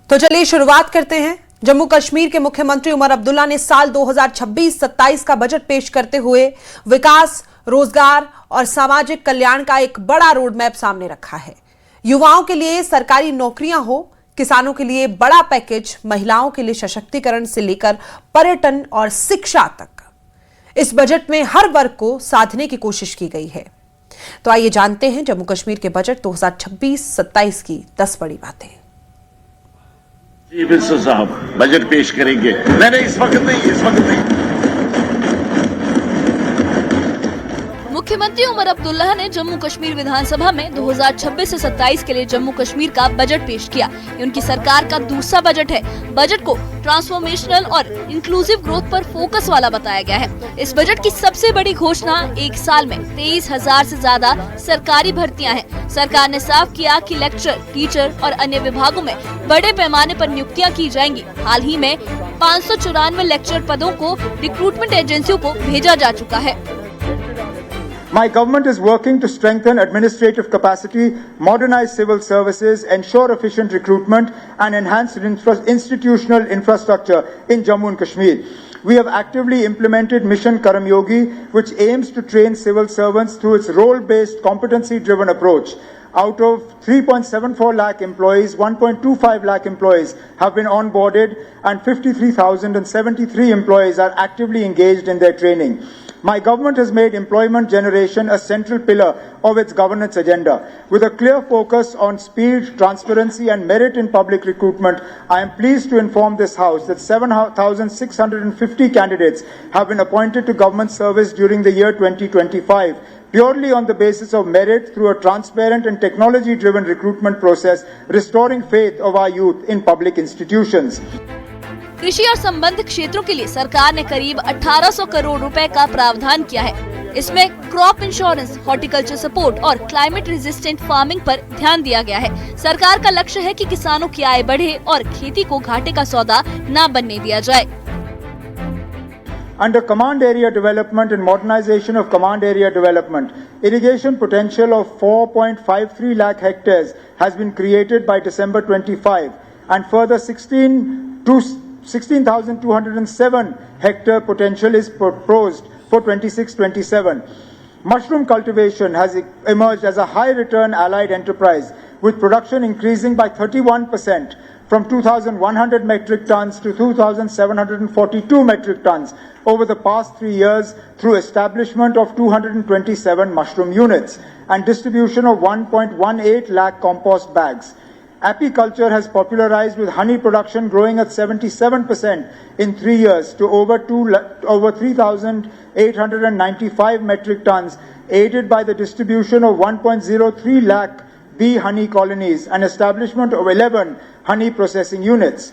तो चलिए शुरुआत करते हैं। जम्मू कश्मीर के मुख्यमंत्री उमर अब्दुल्ला ने साल 2026-27 का बजट पेश करते हुए विकास, रोजगार और सामाजिक कल्याण का एक बड़ा रोड मैप सामने रखा है। युवाओं के लिए सरकारी नौकरियां हो, किसानों के लिए बड़ा पैकेज, महिलाओं के लिए सशक्तिकरण से लेकर पर्यटन और शिक्षा तक इस बजट में हर वर्ग को साधने की कोशिश की गई है। तो आइए जानते हैं जम्मू कश्मीर के बजट 2026-27 की 10 बड़ी बातें। चीफ मिनिस्टर साहब बजट पेश करेंगे। नहीं, इस वक्त नहीं। मुख्यमंत्री उमर अब्दुल्ला ने जम्मू कश्मीर विधानसभा में 2026 से 27 के लिए जम्मू कश्मीर का बजट पेश किया। ये उनकी सरकार का दूसरा बजट है। बजट को ट्रांसफॉर्मेशनल और इंक्लूसिव ग्रोथ पर फोकस वाला बताया गया है। इस बजट की सबसे बड़ी घोषणा एक साल में 23,000 से ज्यादा सरकारी भर्तियां हैं। सरकार ने साफ किया कि लेक्चर, टीचर और अन्य विभागों में बड़े पैमाने पर नियुक्तियां की जाएंगी। हाल ही में 594 लेक्चर पदों को रिक्रूटमेंट एजेंसियों को भेजा जा चुका है। My government is working to strengthen administrative capacity, modernize civil services, ensure efficient recruitment, and enhance institutional infrastructure in Jammu and Kashmir. We have actively implemented Mission Karmyogi, which aims to train civil servants through its role-based, competency-driven approach. Out of 3.74 lakh employees, 1.25 lakh employees have been onboarded, and 53,073 employees are actively engaged in their training. My government has made employment generation a central pillar of its governance agenda. With a clear focus on speed, transparency and merit in public recruitment, I am pleased to inform this House that 7,650 candidates have been appointed to government service during the year 2025, purely on the basis of merit through a transparent and technology-driven recruitment process, restoring faith of our youth in public institutions. कृषि और संबद्ध क्षेत्रों के लिए सरकार ने करीब 1800 करोड़ रुपए का प्रावधान किया है। इसमें क्रॉप इंश्योरेंस, हॉर्टिकल्चर सपोर्ट और क्लाइमेट रेजिस्टेंट फार्मिंग पर ध्यान दिया गया है। सरकार का लक्ष्य है कि किसानों की आय बढ़े और खेती को घाटे का सौदा न बनने दिया जाए। Under command area development and modernization of command area development, irrigation potential of 4.53 lakh hectares has been created by December 25, and further 16,207 hectare potential is proposed for 26-27. Mushroom cultivation has emerged as a high return allied enterprise, with production increasing by 31% from 2,100 metric tons to 2,742 metric tons over the past 3 years through establishment of 227 mushroom units and distribution of 1.18 lakh compost bags. Apiculture has popularized, with honey production growing at 77% in 3 years to over 3,895 metric tons, aided by the distribution of 1.03 lakh bee honey colonies and establishment of 11 honey processing units.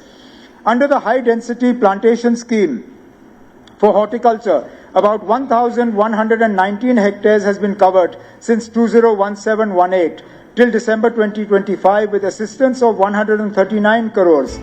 Under the high density plantation scheme for horticulture, about 1,119 hectares has been covered since 2017-18 till December 2025 with assistance of 139 crores.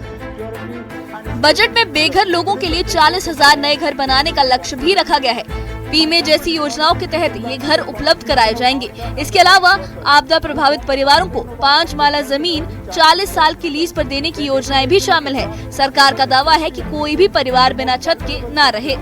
Budget में बेघर लोगों के लिए 40,000 नए घर बनाने का लक्ष्य भी रखा गया है। बीमे जैसी योजनाओं के तहत ये घर उपलब्ध कराए जाएंगे। इसके अलावा आपदा प्रभावित परिवारों को 5 माला जमीन 40 साल की लीज पर देने की योजनाएं भी शामिल है। सरकार का दावा है कि कोई भी परिवार बिना छत के न रहे।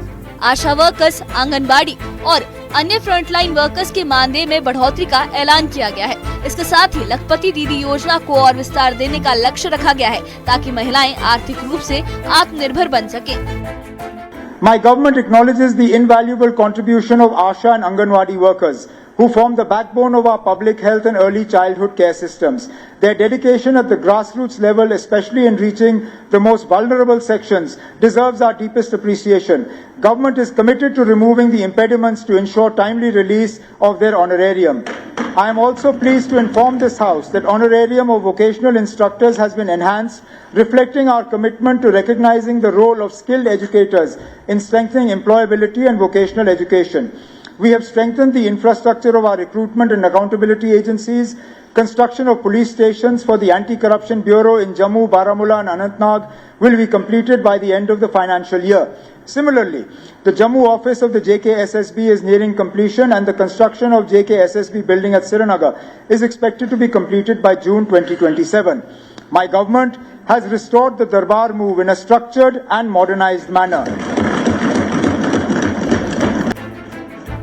आशा वर्कर्स, आंगनबाड़ी और अन्य फ्रंटलाइन वर्कर्स के मानदेय में बढ़ोतरी का ऐलान किया गया है। इसके साथ ही लखपति दीदी योजना को और विस्तार देने का लक्ष्य रखा गया है, ताकि महिलाएं आर्थिक रूप से आत्मनिर्भर बन सकें। My government acknowledges the invaluable contribution of ASHA and Anganwadi workers, who form the backbone of our public health and early childhood care systems. Their dedication at the grassroots level, especially in reaching the most vulnerable sections, deserves our deepest appreciation. Government is committed to removing the impediments to ensure timely release of their honorarium. I am also pleased to inform this House that honorarium of vocational instructors has been enhanced, reflecting our commitment to recognizing the role of skilled educators in strengthening employability and vocational education. We have strengthened the infrastructure of our recruitment and accountability agencies. Construction of police stations for the Anti-Corruption Bureau in Jammu, Baramulla and Anantnag will be completed by the end of the financial year. Similarly, the Jammu office of the JKSSB is nearing completion, and the construction of JKSSB building at Srinagar is expected to be completed by June 2027. My government has restored the Darbar move in a structured and modernized manner.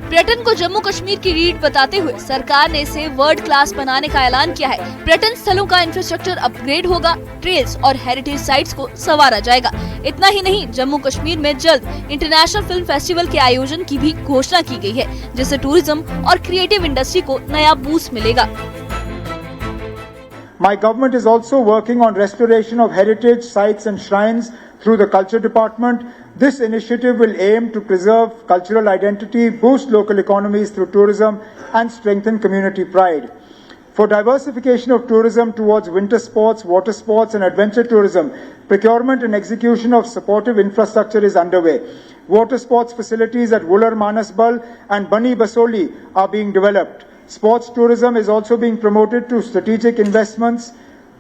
पर्यटन को जम्मू कश्मीर की रीढ़ बताते हुए सरकार ने इसे world class बनाने का ऐलान किया है। पर्यटन स्थलों का इंफ्रास्ट्रक्चर अपग्रेड होगा, ट्रेल्स और हेरिटेज साइट्स को संवारा जाएगा। इतना ही नहीं, जम्मू कश्मीर में जल्द इंटरनेशनल फिल्म फेस्टिवल के आयोजन की भी घोषणा की गई है, जिससे टूरिज्म और क्रिएटिव इंडस्ट्री को नया बूस्ट मिलेगा। My government is also working on restoration of heritage sites and shrines through the Culture Department. This initiative will aim to preserve cultural identity, boost local economies through tourism, and strengthen community pride. For diversification of tourism towards winter sports, water sports, and adventure tourism, procurement and execution of supportive infrastructure is underway. Water sports facilities at Wular Manasbal and Bani Basoli are being developed. Sports tourism is also being promoted through strategic investments.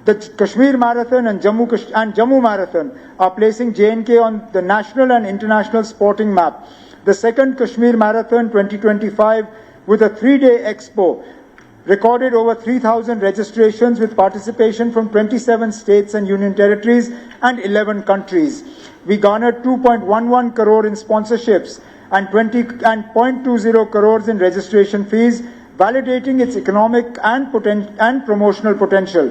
The Kashmir Marathon and Jammu Marathon are placing J&K on the national and international sporting map. The second Kashmir Marathon 2025 with a 3-day expo recorded over 3,000 registrations with participation from 27 states and union territories and 11 countries. We garnered 2.11 crore in sponsorships and 0.20 crores in registration fees, validating its economic and promotional potential.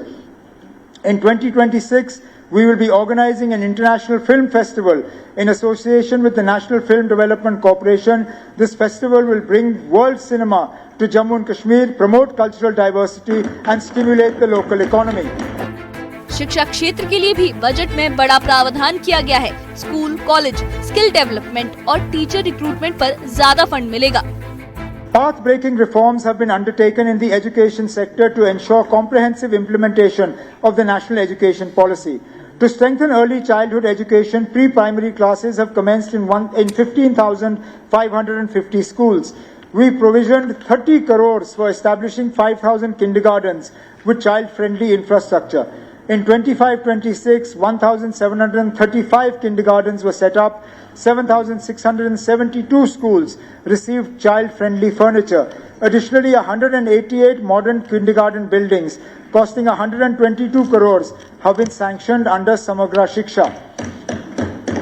In 2026, we will be organizing an international film festival in association with the National Film Development Corporation. This festival will bring world cinema to Jammu and Kashmir, promote cultural diversity and stimulate the local economy. शिक्षा क्षेत्र के लिए भी budget में बड़ा प्रावधान किया गया है। स्कूल, कॉलेज, स्किल डेवलपमेंट और टीचर रिक्रूटमेंट पर ज्यादा फंड मिलेगा। Path-breaking reforms have been undertaken in the education sector to ensure comprehensive implementation of the National Education Policy. To strengthen early childhood education, pre-primary classes have commenced in 15,550 schools. We provisioned 30 crores for establishing 5,000 kindergartens with child-friendly infrastructure. In 25-26, 1,735 kindergartens were set up, 7,672 schools received child-friendly furniture. Additionally, 188 modern kindergarten buildings costing 122 crores have been sanctioned under Samagra Shiksha.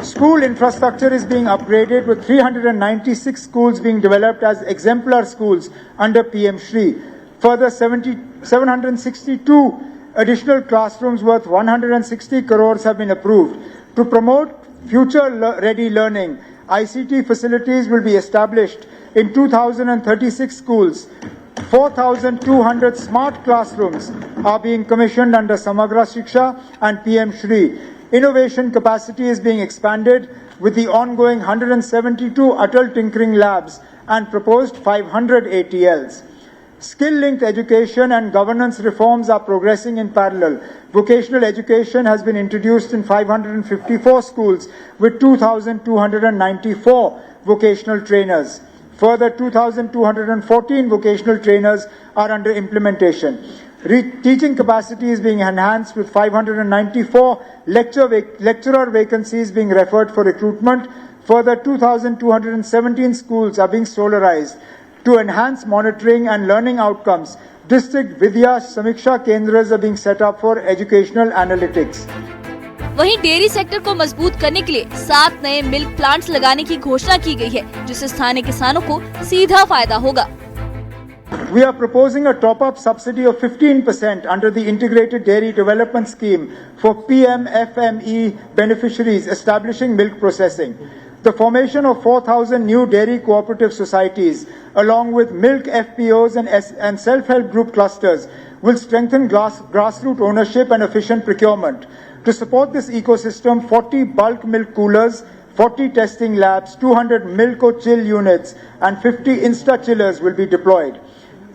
School infrastructure is being upgraded with 396 schools being developed as exemplar schools under PM Shri. Further, 762 additional classrooms worth 160 crores have been approved. To promote future-ready learning, ICT facilities will be established in 2,036 schools. 4,200 smart classrooms are being commissioned under Samagra Shiksha and PM Shri. Innovation capacity is being expanded with the ongoing 172 Atal Tinkering Labs and proposed 500 ATLs. Skill-linked education and governance reforms are progressing in parallel. Vocational education has been introduced in 554 schools with 2,294 vocational trainers. Further, 2,214 vocational trainers are under implementation. Teaching capacity is being enhanced with 594 lecturer vacancies being referred for recruitment. Further, 2,217 schools are being solarized. To enhance monitoring and learning outcomes, District Vidya Samiksha Kendras are being set up for educational analytics. वहीं dairy sector को मजबूत करने के लिए 7 नए milk plants लगाने की घोषणा की गई है, जिससे स्थानीय किसानों को सीधा फायदा होगा। We are proposing a top-up subsidy of 15% under the Integrated Dairy Development Scheme for PMFME beneficiaries establishing milk processing. The formation of 4,000 new dairy cooperative societies, along with milk FPOs and self-help group clusters, will strengthen grassroots ownership and efficient procurement. To support this ecosystem, 40 bulk milk coolers, 40 testing labs, 200 Milko-Chill units, and 50 Insta-Chillers will be deployed.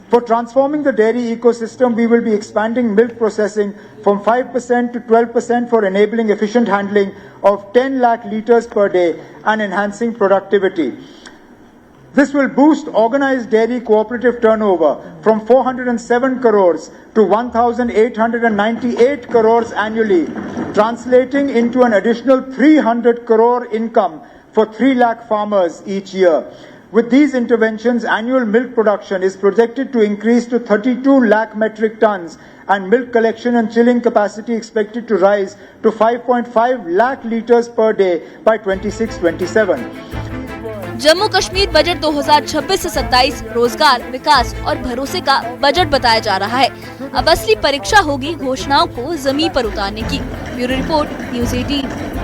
For transforming the dairy ecosystem, we will be expanding milk processing from 5% to 12% for enabling efficient handling of 10 lakh litres per day and enhancing productivity. This will boost organized dairy cooperative turnover from 407 crores to 1,898 crores annually, translating into an additional 300 crore income for 3 lakh farmers each year. With these interventions, annual milk production is projected to increase to 32 lakh metric tons and milk collection and chilling capacity expected to rise to 5.5 lakh liters per day by 26-27. Jammu Kashmir budget 2026 से 27 रोजगार, विकास और भरोसे का budget बताया जा रहा है। अब असली परीक्षा होगी घोषणाओं को जमीन पर उतारने की। Bureau report, news 18।